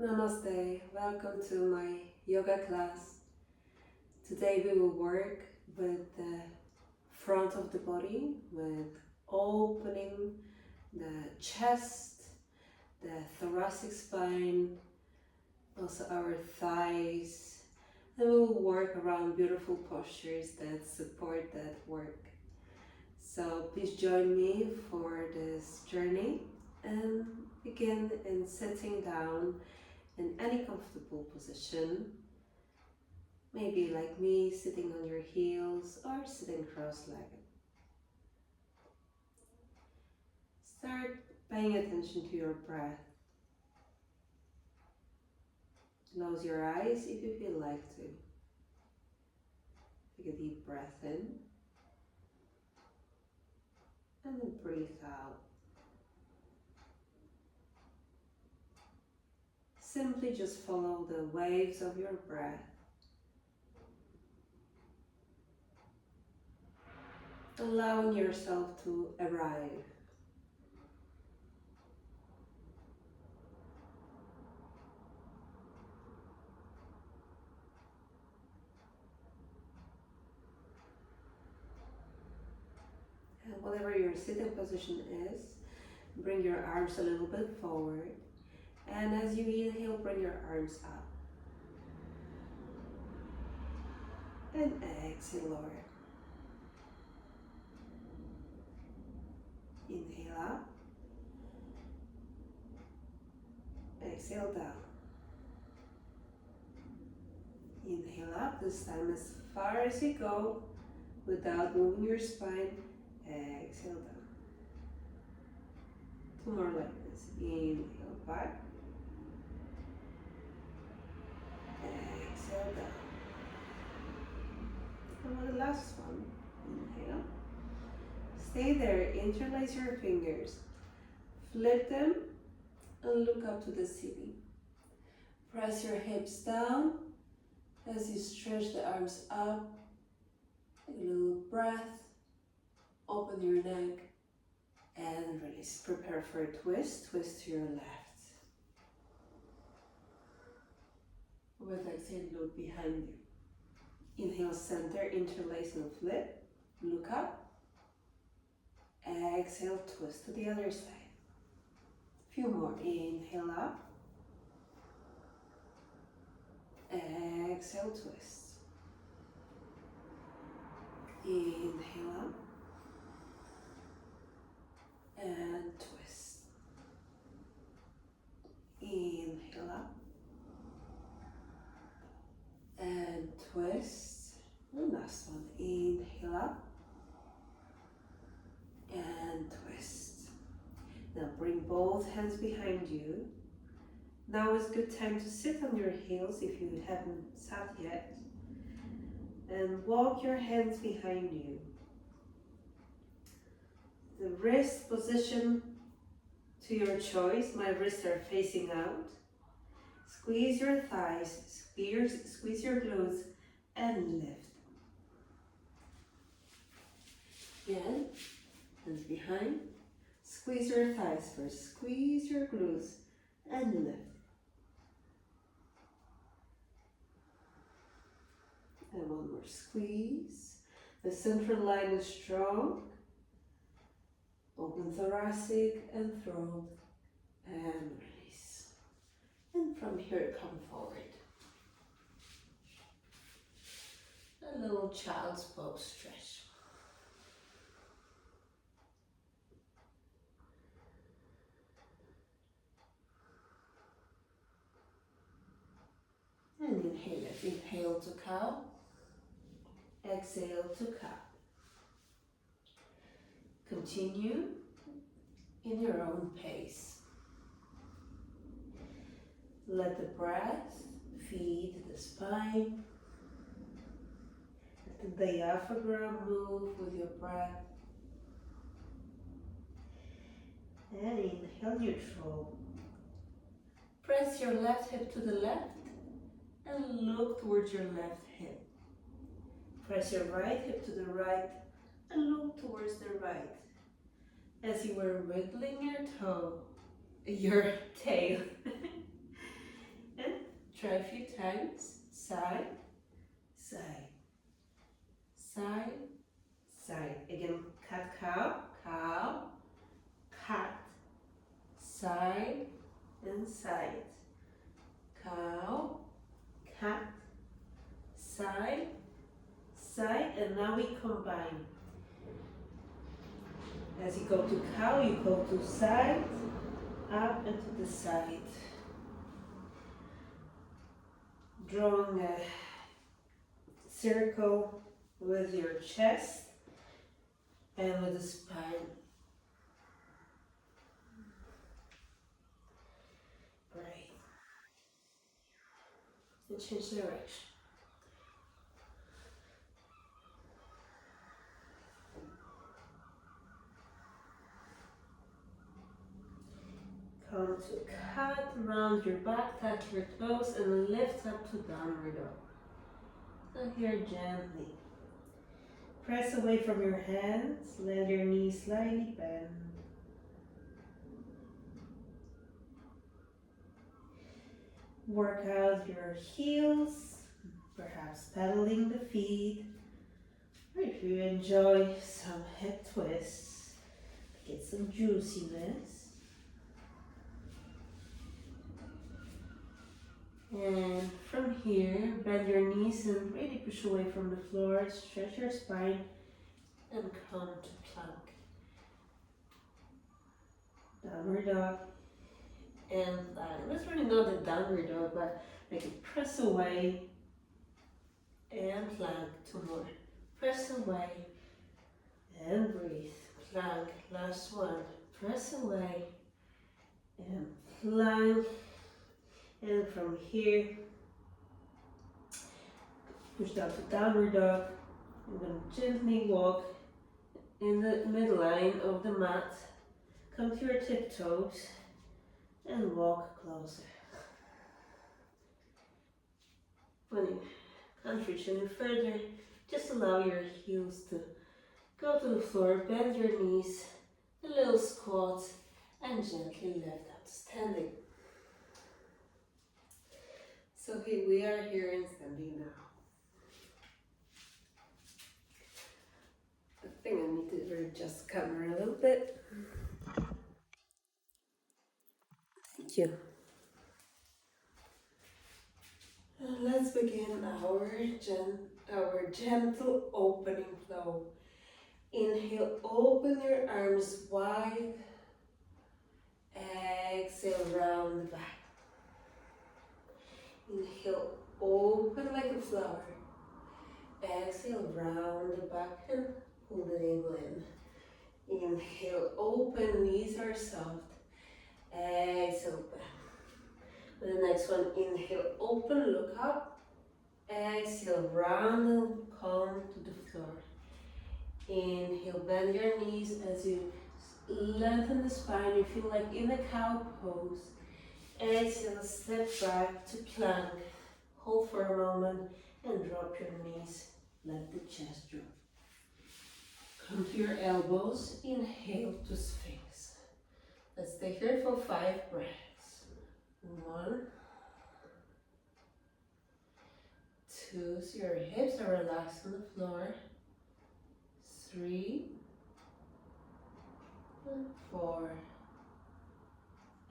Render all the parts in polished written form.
Namaste, welcome to my yoga class. Today we will work with the front of the body, with opening the chest, the thoracic spine, also our thighs, and we will work around beautiful postures that support that work. So please join me for this journey and begin in sitting down in any comfortable position, maybe like me, sitting on your heels or sitting cross-legged. Start paying attention to your breath. Close your eyes if you feel like to. Take a deep breath in and then breathe out. Simply just follow the waves of your breath. Allowing yourself to arrive. And whatever your sitting position is, bring your arms a little bit forward. And as you inhale, bring your arms up. And exhale, lower. Inhale up. Exhale down. Inhale up, this time as far as you go without moving your spine. Exhale down. Two more like this. Inhale back. Exhale down. And for the last one, inhale. Stay there, interlace your fingers. Flip them and look up to the ceiling. Press your hips down as you stretch the arms up. Take a little breath. Open your neck and release. Prepare for a twist. Twist to your left. With exhale, look behind you. Inhale, center, interlace and flip. Look up. Exhale, twist to the other side. Few more. Inhale up. Exhale, twist. Inhale up. And twist. Inhale up. And twist. And last one. Inhale up. And twist. Now bring both hands behind you. Now is a good time to sit on your heels if you haven't sat yet. And walk your hands behind you. The wrist position to your choice. My wrists are facing out. Squeeze your thighs, squeeze your glutes, and lift. Again, hands behind. Squeeze your thighs first. Squeeze your glutes and lift. And one more squeeze. The central line is strong. Open thoracic and throat and release. And from here, come forward. A little child's pose stretch. And inhale it. Inhale to cow. Exhale to cow. Continue in your own pace. Let the breath feed the spine. Let the diaphragm move with your breath. And inhale neutral. Press your left hip to the left and look towards your left hip. Press your right hip to the right and look towards the right. As you were wiggling your tail, Try a few times. Side, side, side, side. Again, cat, cow, cow, cat, side and side. Cow, cat, side, side, and now we combine. As you go to cow, you go to side, up and to the side. Drawing a circle with your chest and with the spine. Right. And change direction. Come to cat, round your back, touch your toes, and lift up to downward dog. So here gently. Press away from your hands, let your knees slightly bend. Work out your heels, perhaps pedaling the feet, or if you enjoy some hip twists, get some juiciness. And from here, bend your knees and really push away from the floor, stretch your spine, and come to plank. Downward dog. And that's really not a downward dog, but make it press away and plank. 2 more. Press away and breathe. Plank. Last one. Press away and plank. And from here, push down to downward dog. I'm going to gently walk in the midline of the mat. Come to your tiptoes and walk closer. When you can't reach any further, just allow your heels to go to the floor, bend your knees, a little squat, and gently lift up to standing. So here we are here in standing now. I think I need to adjust the camera a little bit. Thank you. And let's begin our gentle opening flow. Inhale, open your arms wide. Exhale, round the back. Inhale, open like a flower. Exhale, round the back and pull the navel in. Inhale, open, knees are soft. Exhale, back. For the next one, inhale, open, look up. Exhale, round and come to the floor. Inhale, bend your knees as you lengthen the spine. You feel like in a cow pose. Exhale, step back to plank. Hold for a moment and drop your knees. Let the chest drop. Come to your elbows. Inhale to Sphinx. Let's stay here for 5 breaths. 1, 2, so your hips are relaxed on the floor. 3, and 4,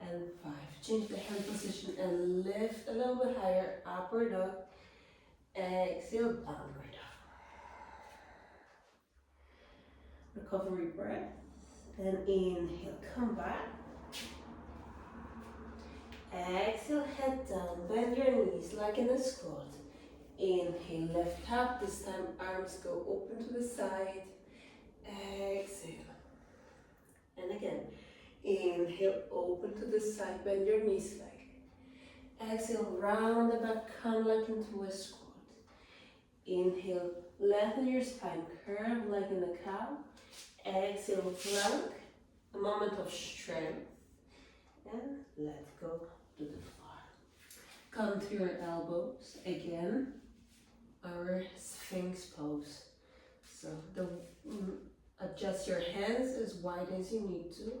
and 5. Change the hand position and lift a little bit higher. Upward dog. Exhale, downward dog. Recovery breath. And inhale, come back. Exhale, head down. Bend your knees like in a squat. Inhale, lift up. This time arms go open to the side. Exhale. And again. Inhale, open to the side, bend your knees slightly. Exhale, round the back, come like into a squat. Inhale, lengthen your spine, curve like in a cow. Exhale, plank, a moment of strength. And let go to the floor. Come to your elbows, again, our Sphinx pose. So adjust your hands as wide as you need to.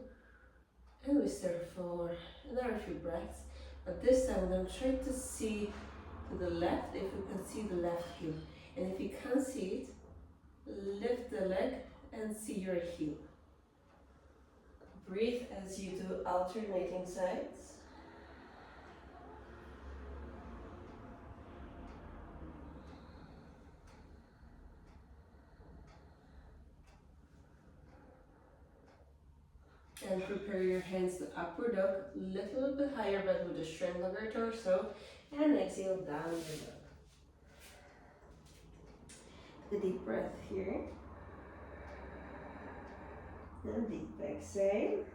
And we stay for another few breaths. But this time I'm going to try to see to the left, if you can see the left heel. And if you can't see it, lift the leg and see your heel. Breathe as you do alternating sides. And prepare your hands to upward dog, little bit higher but with the strength of your torso. And exhale, downward dog. The deep breath here. And deep exhale.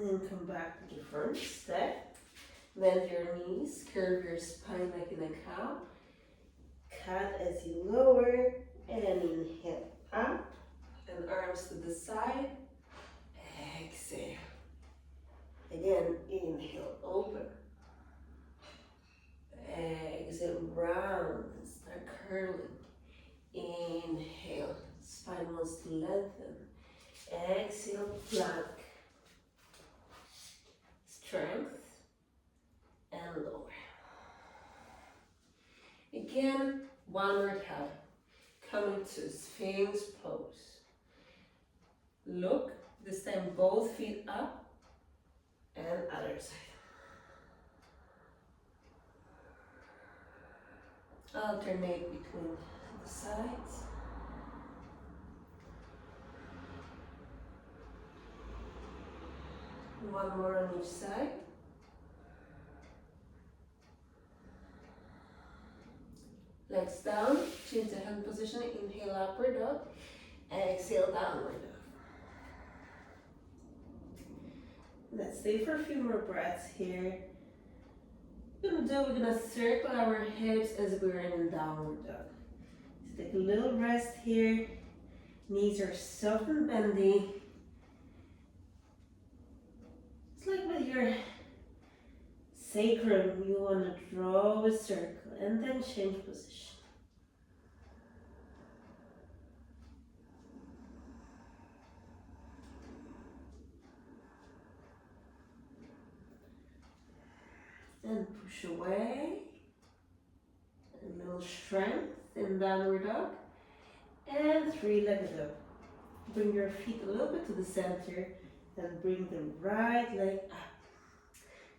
And come back to the front step. Bend your knees, curve your spine like in a cow. Cat as you lower, and inhale up. And arms to the side. Exhale. Again, inhale, open. Exhale, round and start curling. Inhale, spine wants to lengthen. Exhale, plank. Strength and lower. Again, one more time. Coming to Sphinx pose. Look, this time both feet up and other side. Alternate between the sides. One more on each side. Legs down, chin to hand position, inhale upward dog, exhale downward dog. Let's stay for a few more breaths here. We're gonna circle our hips as we're in downward dog. So take a little rest here. Knees are soft and bendy. It's like with your sacrum, you want to draw a circle and then change position. And push away. A little strength in downward dog. And three-legged dog. Bring your feet a little bit to the center and bring the right leg up.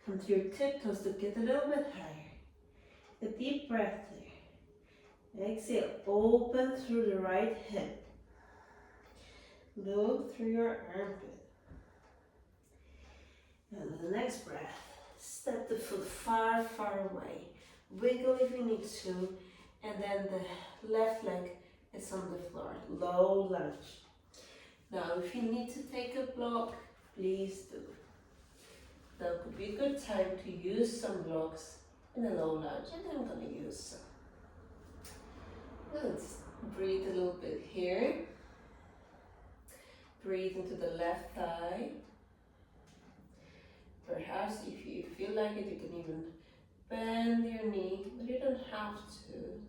Come to your tiptoes to get a little bit higher. A deep breath there. Exhale, open through the right hip. Look through your armpit. And the next breath. Step the foot far, far away. Wiggle if you need to. And then the left leg is on the floor. Low lunge. Now, if you need to take a block, please do. Now could be a good time to use some blocks in a low lunge, and I'm going to use some. Let's breathe a little bit here. Breathe into the left thigh. Perhaps if you feel like it, you can even bend your knee, but you don't have to.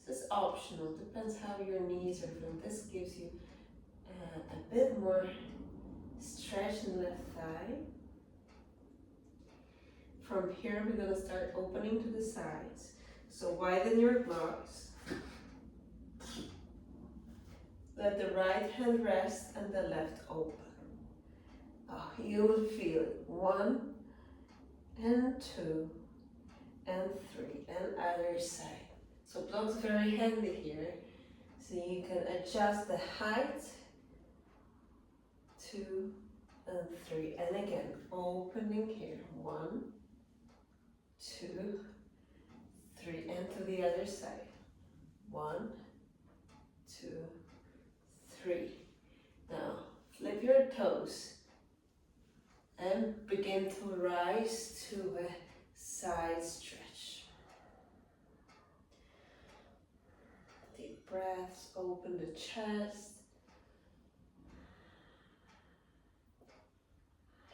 This is optional, depends how your knees are feeling. This gives you a bit more stretch in the left thigh. From here, we're going to start opening to the sides. So widen your blocks. Let the right hand rest and the left open. Oh, you will feel it. 1 and 2 and 3 and other side. So blocks very handy here. So you can adjust the height. 2 and 3. And again, opening here. 1, 2, 3. And to the other side. 1, 2, 3. Now, flip your toes. And begin to rise to a side stretch. Deep breaths, open the chest.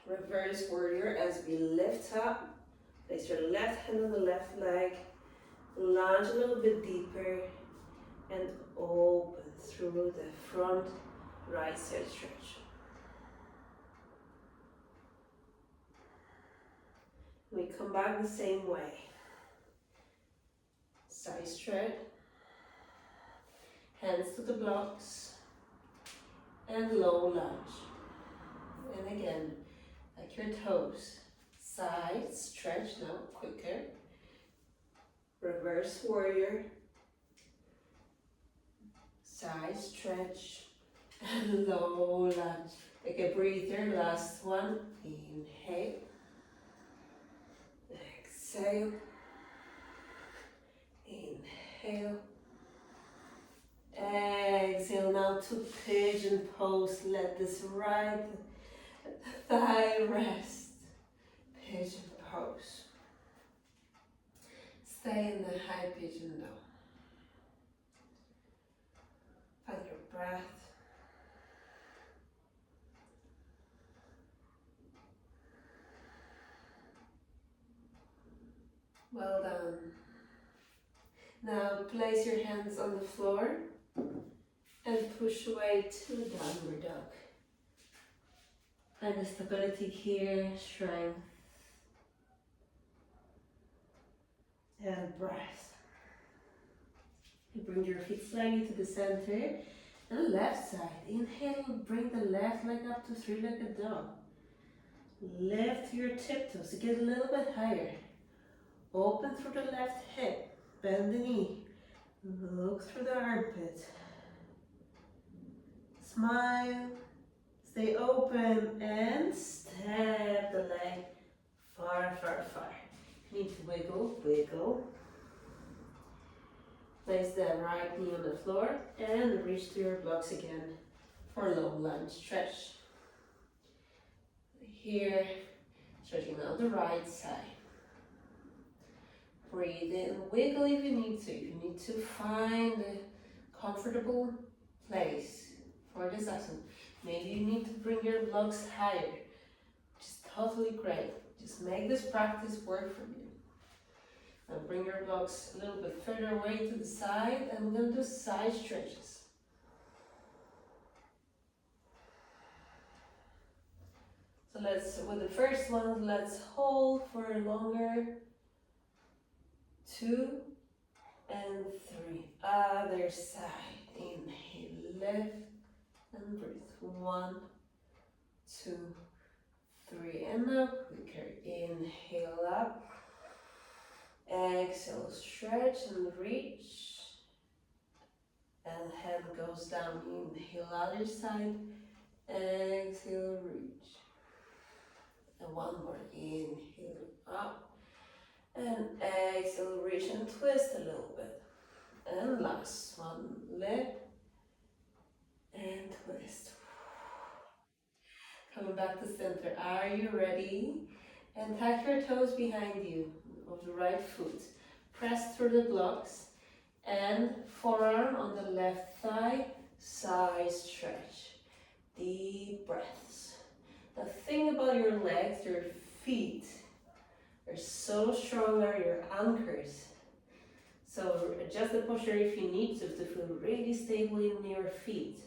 Reverse warrior as we lift up. Place your left hand on the left leg. Lunge a little bit deeper and open through the front right side stretch. We come back the same way. Side stretch. Hands to the blocks. And low lunge. And again, like your toes. Side stretch, now quicker. Reverse warrior. Side stretch. And low lunge. Take a breather, last one. Inhale. Exhale. Inhale. Exhale now to pigeon pose. Let this right thigh rest. Pigeon pose. Stay in the high pigeon now. Find your breath. Well done. Now place your hands on the floor and push away to downward dog. Find the stability here, strength, and breath. You bring your feet slightly to the center and left side. Inhale, bring the left leg up to three-legged dog. Lift your tiptoes to get a little bit higher. Open through the left hip, bend the knee, look through the armpit. Smile, stay open and step the leg far, far, far. Need to wiggle, wiggle. Place the right knee on the floor and reach to your blocks again for low lunge stretch. Here, stretching out the right side. Breathe in, wiggle if you need to. If you need to find a comfortable place for this asana. Maybe you need to bring your blocks higher, which is totally great. Just make this practice work for you. Now bring your blocks a little bit further away to the side, and we're going to do side stretches. So with the first one, let's hold for longer. 2 and 3. Other side. Inhale, lift and breathe. 1, 2, 3. And now quicker. Inhale up. Exhale, stretch and reach. And hand goes down. Inhale, other side. Exhale, reach. And one more. Inhale up. And exhale, reach and twist a little bit. And last one, lift and twist. Coming back to center. Are you ready? And tuck your toes behind you of the right foot. Press through the blocks and forearm on the left thigh, side stretch. Deep breaths. The thing about your legs, your feet, are so strong, are your anchors. So adjust the posture if you need to feel really stable in your feet.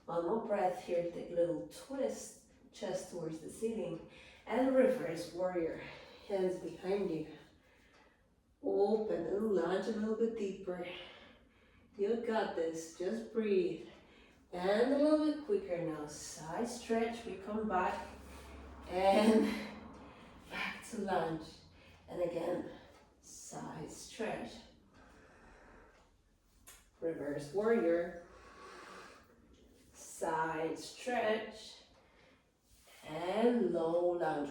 One more breath here, take a little twist, chest towards the ceiling, and reverse warrior, hands behind you. Open and lunge a little bit deeper. You got this, just breathe. And a little bit quicker now, side stretch, we come back, and back to lunge. And again, side stretch. Reverse warrior. Side stretch. And low lunge.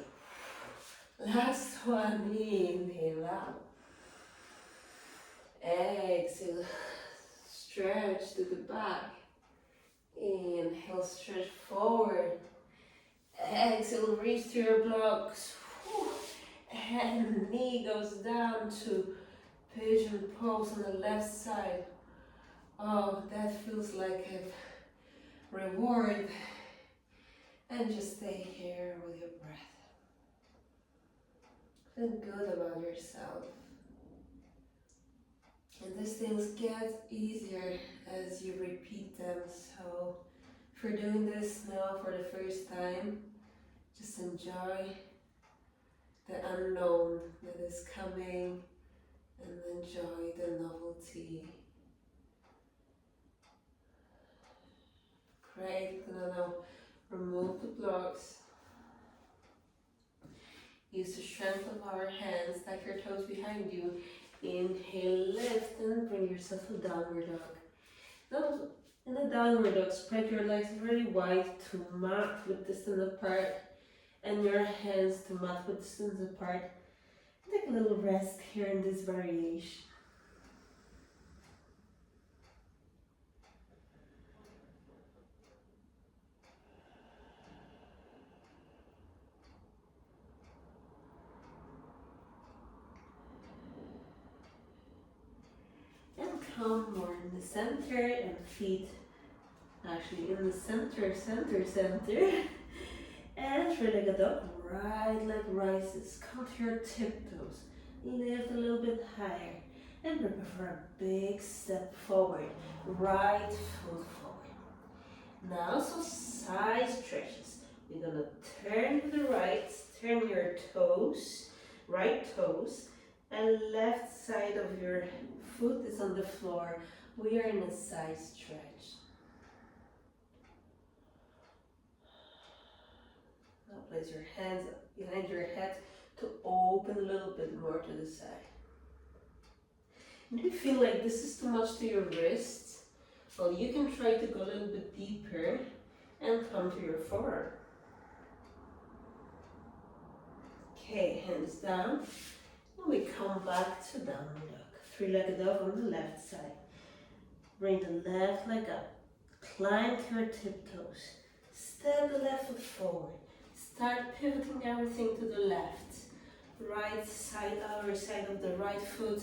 Last one, inhale out. Exhale, stretch to the back. Inhale, stretch forward. Exhale, reach to your blocks. And knee goes down to pigeon pose on the left side. Oh, that feels like a reward. And just stay here with your breath. Feel good about yourself. And these things get easier as you repeat them. So if you're doing this now for the first time, just enjoy the unknown that is coming and enjoy the novelty. Great. Now remove the blocks. Use the strength of our hands, stack your toes behind you. Inhale, lift, and bring yourself to downward dog. Now, in the downward dog, spread your legs very wide to mat with distance apart, and your hands to mat with distance apart. Take a little rest here in this variation. And come more in the center and feet actually in the center. And three-legged dog, right leg rises, come to your tiptoes, lift a little bit higher, and prepare for a big step forward, right foot forward. Now some side stretches. We're gonna turn to the right, turn your toes, right toes, and left side of your foot is on the floor. We are in a side stretch. Now place your hands behind your head to open a little bit more to the side. And if you feel like this is too much to your wrists, well, you can try to go a little bit deeper and come to your forearm. Okay, hands down. And we come back to downward dog. Three-legged dog on the left side. Bring the left leg up. Climb to your tiptoes. Step the left foot forward. Start pivoting everything to the left. Right side, outer side of the right foot.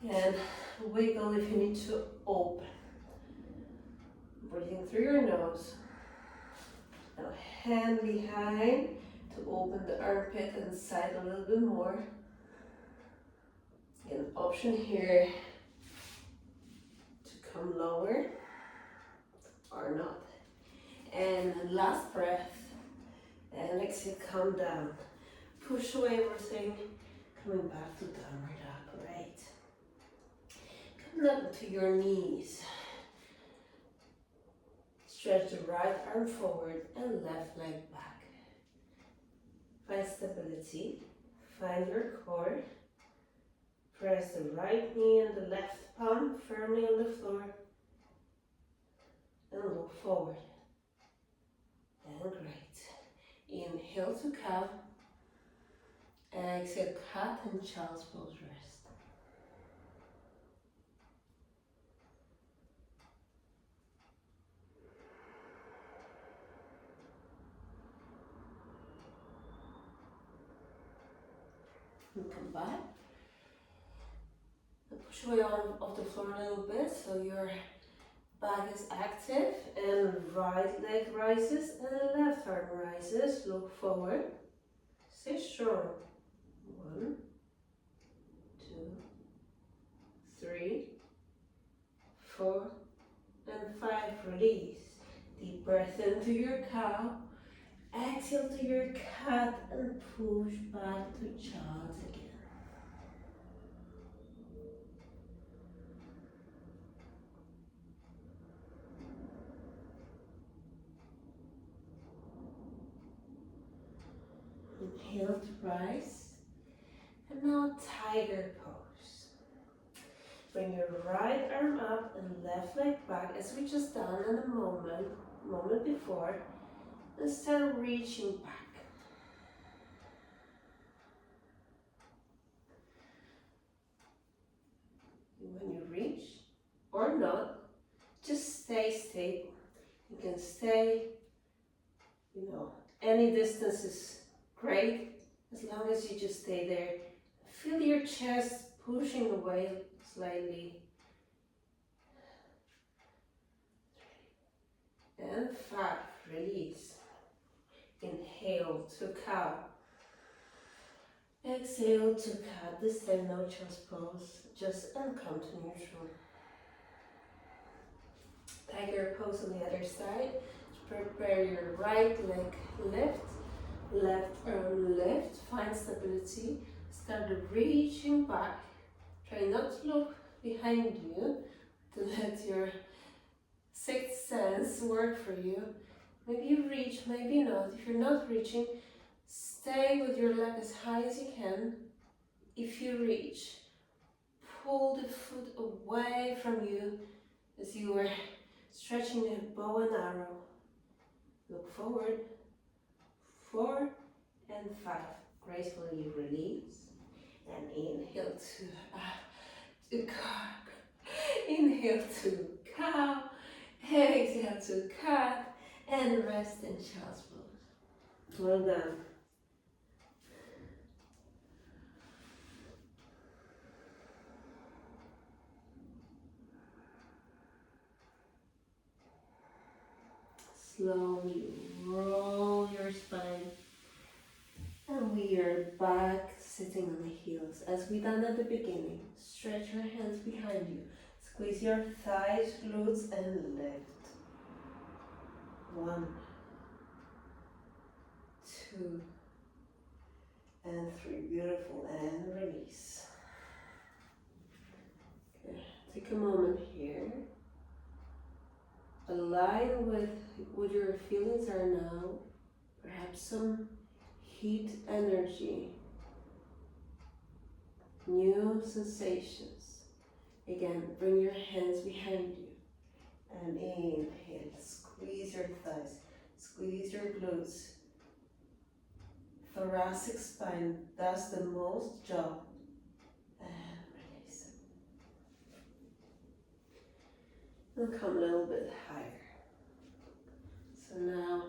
And wiggle if you need to open. Breathing through your nose. Now hand behind to open the armpit and side a little bit more. An option here to come lower or not. And last breath. And exhale, come down. Push away everything. Coming back to downward dog. Great. Come up to your knees. Stretch the right arm forward and left leg back. Find stability. Find your core. Press the right knee and the left palm firmly on the floor. And look forward. And great. Inhale to cow. Exhale, cat and child's pose rest. And come back. And push away off the floor a little bit so your back is active, and right leg rises and left arm rises. Look forward. Stay strong. 1, 2, 3, 4, and 5. Release. Deep breath into your cow. Exhale to your cat and push back to child again. Inhale to rise. And now tiger pose. Bring your right arm up and left leg back as we just done in a moment before. And start reaching back. When you reach or not, just stay stable. You can stay, any distance is great as long as you just stay there. Feel your chest pushing away slightly. And 5, release. Inhale to cow. Exhale to cat. This time no child's pose, just come to neutral. Tiger pose on the other side. Prepare your right leg lift. Left arm lift, find stability. Start reaching back. Try not to look behind you, to let your sixth sense work for you. Maybe you reach, maybe not. If you're not reaching, stay with your leg as high as you can. If you reach, pull the foot away from you as you were stretching a bow and arrow. Look forward. 4 and 5. Gracefully release. And inhale to cock. Inhale to cow. Exhale to cat. And rest in child's pose. Well done. Slowly roll your spine. And we are back sitting on the heels. As we done at the beginning, stretch your hands behind you. Squeeze your thighs, glutes, and lift. 1, 2, and 3. Beautiful. And release. Okay. Take a moment here. Align with what your feelings are now. Perhaps some heat energy. New sensations. Again, bring your hands behind you. And inhale. Squeeze your thighs. Squeeze your glutes. Thoracic spine does the most job. And release. And come a little bit higher. So now,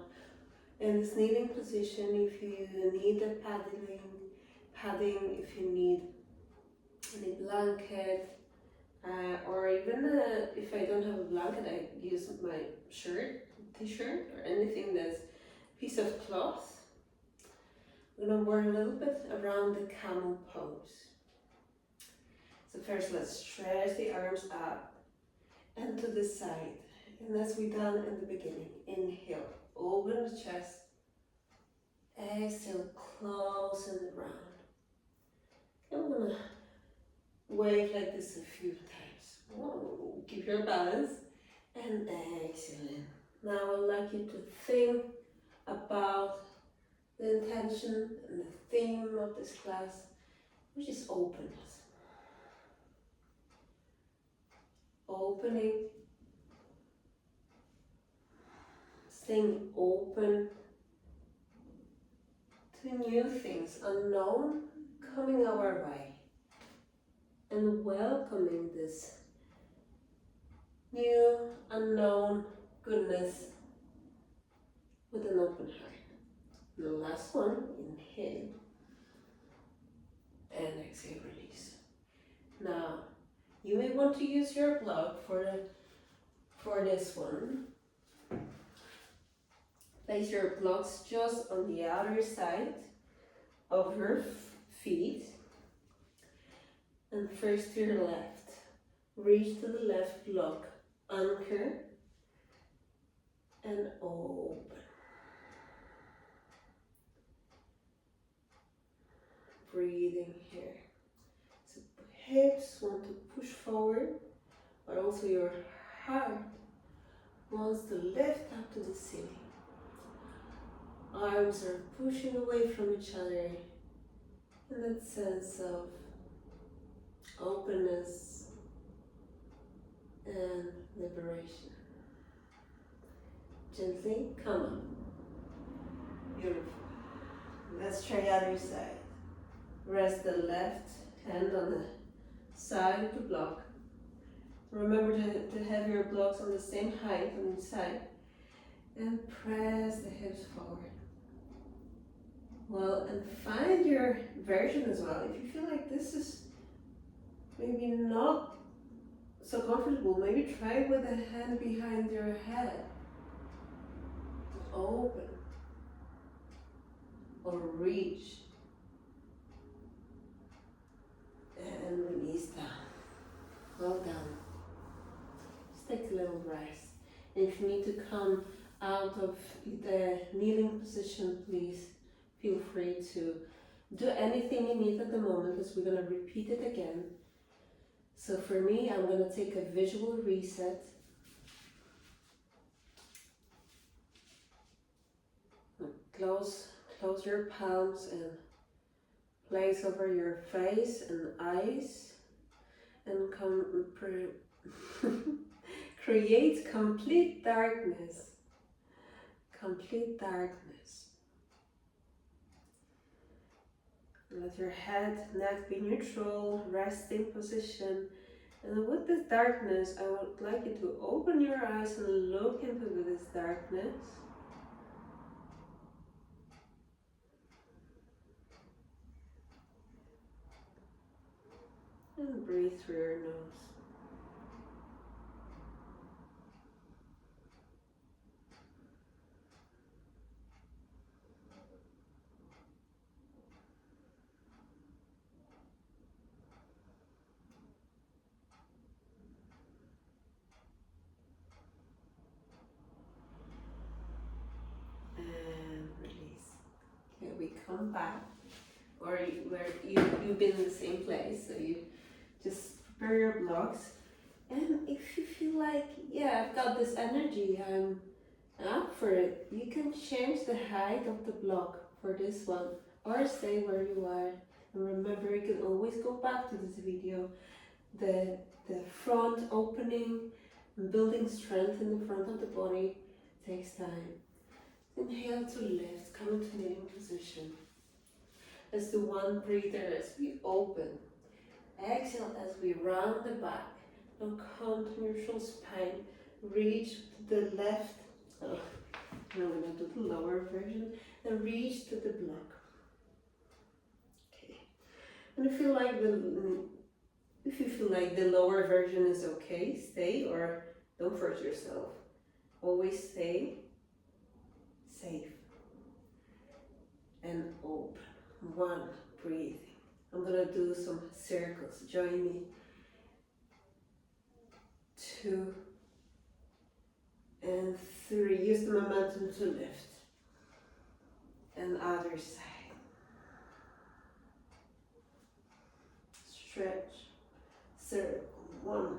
in this kneeling position, if you need a padding, if you need any blanket, or even if I don't have a blanket, I use my shirt, t-shirt, or anything that's a piece of cloth. I'm going to work a little bit around the camel pose. So first, let's stretch the arms up and to the side. And as we done in the beginning, inhale, open the chest. Exhale, close and round. I'm going to wave like this a few times. Whoa, keep your balance. And exhale in. Now I'd like you to think about the intention and the theme of this class, which is openness. Opening, staying open to new things, unknown, coming our way, and welcoming this new, unknown goodness with an open heart. The last one, inhale, and exhale, release. Now, you may want to use your block for this one. Place your blocks just on the outer side of your feet. And first to your left. Reach to the left block, anchor, and open. Breathing here. So hips want to push forward, but also your heart wants to lift up to the ceiling. Arms are pushing away from each other in that sense of openness and liberation. Gently come up. Beautiful. Let's try other side. Rest the left hand on the side of the block. Remember to have your blocks on the same height on each side. And press the hips forward. Well, and find your version as well. If you feel like this is maybe not so comfortable, maybe try with a hand behind your head. Open. Or reach. And release down. Well done. Just take a little rest. And if you need to come out of the kneeling position, please feel free to do anything you need at the moment, because we're going to repeat it again. So for me, I'm going to take a visual reset. Close your palms and place over your face and eyes, and create complete darkness. Complete darkness. Let your head, neck be neutral, resting position. And with this darkness, I would like you to open your eyes and look into this darkness. And breathe through your nose. And release. Okay, we come back, or you've been in the same place, so you just prepare your blocks. And if you feel like, yeah, I've got this energy, I'm up for it, you can change the height of the block for this one, or stay where you are. And remember, you can always go back to this video. The front opening and building strength in the front of the body takes time. Inhale to lift, come into kneeling position. Let's do one breather as we open. Exhale as we round the back. Now come to neutral spine. Reach to the left. Oh, now we're going to do the lower version. Then reach to the block. Okay. And if you feel like the lower version is okay, stay, or don't force yourself. Always stay safe and open. One, breathing. I'm gonna do some circles. Join me. 2 and 3. Use the momentum to lift. And other side. Stretch. Circle. 1,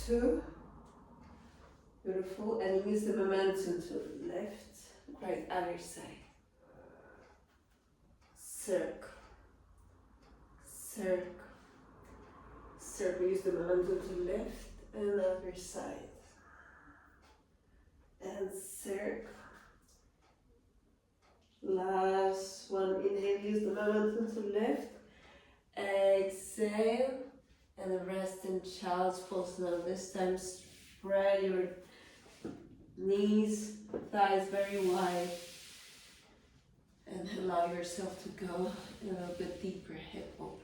2. Beautiful. And use the momentum to lift. Right, other side. Circle. Circle. Circle. Use the momentum to lift. And other side. And circle. Last one. Inhale. Use the momentum to lift. Exhale. And rest in child's pose. Now this time spread your knees, thighs very wide. And allow yourself to go a little bit deeper, hip opening.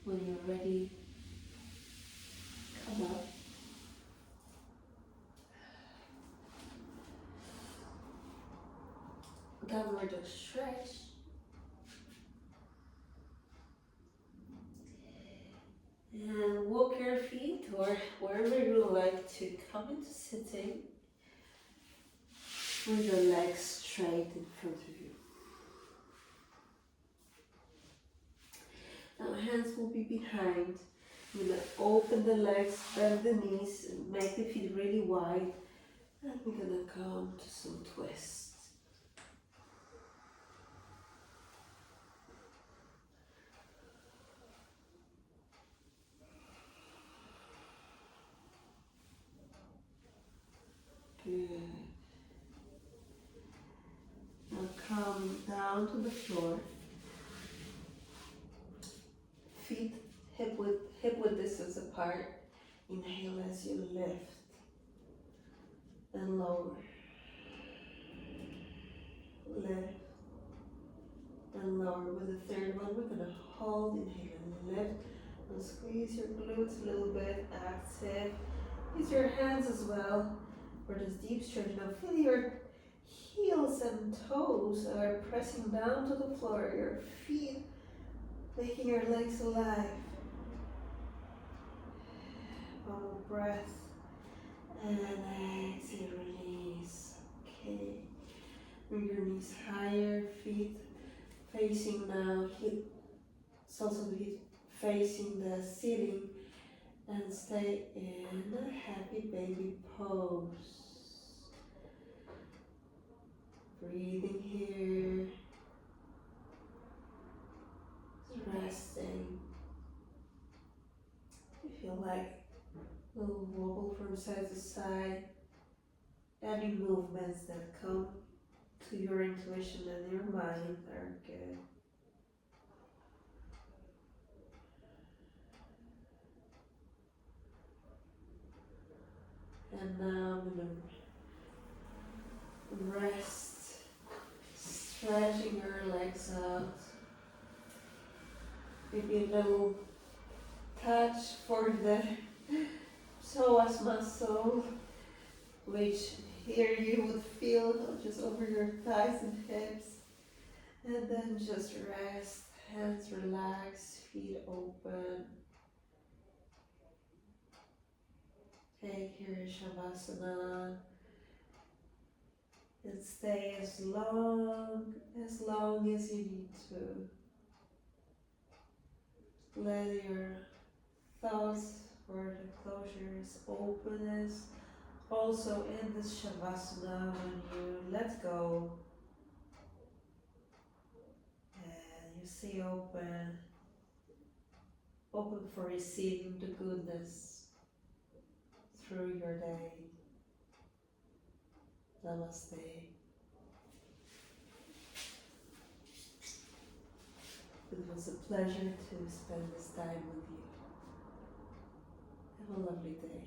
When you're ready, come up. Downward dog stretch. And walk your feet, or wherever you like to, come into sitting with your legs straight in front of you. Now hands will be behind. You're going to open the legs, bend the knees, and make the feet really wide. And we're going to come to some twists. Good. Now come down to the floor. Feet hip width distance apart. Inhale as you lift and lower. lift, and lower. With the third one, we're gonna hold, inhale and lift, and squeeze your glutes a little bit, active. Use your hands as well for this deep stretch. Now feel your heels and toes are pressing down to the floor, your feet making your legs alive. One more breath, and exhale, release. Okay, bring your knees higher, feet facing now, soles of the feet facing the ceiling, and stay in a happy baby pose. Breathing here, resting. You feel like a little wobble from side to side. Any movements that come to your intuition and your mind are good. And now I'm going to rest, stretching your legs out. Maybe a little touch for the psoas muscle, which here you would feel just over your thighs and hips. And then just rest, hands relaxed, feet open. Take your Savasana and stay as long as you need to. Let your thoughts or the closures, openness, also in this Shavasana when you let go and you stay open for receiving the goodness through your day. Namaste. It was a pleasure to spend this time with you. Have a lovely day.